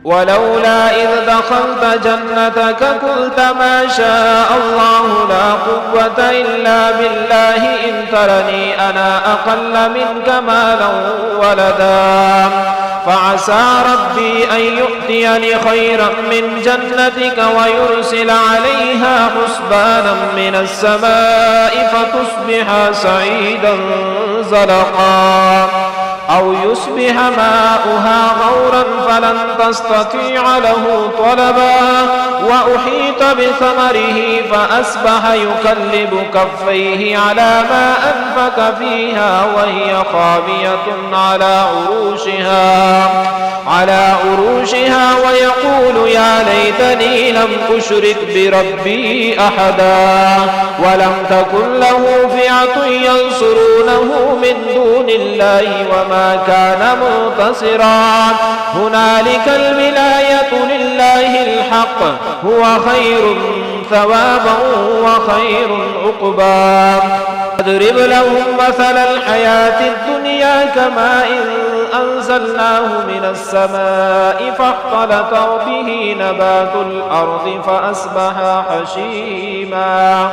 ولولا إذ دخلت جنتك قلت ما شاء الله لا قوة إلا بالله إن ترني أنا أقل منك مالا ولدا فعسى ربي أن يؤتيني خيرا من جنتك ويرسل عليها حسبانا من السماء فتصبح سعيدا زلقا أو يصبح ماؤها غورا فلن تستطيع له طلبا وأحيط بثمره فأصبح يكلب كفيه على ما أنفق فيها وهي خاوية على عروشها ويقول يا ليتني لم أشرك بربي أحدا ولم تكن له فئة ينصرونه من دون الله وما كان منتصرا هنالك الولاية لله الحق هو خير ثوابا وخير عقبا اضرب لهم مثل الحياة الدنيا كماء أنزلناه من السماء فاختلط به نبات الأرض فأصبح هشيما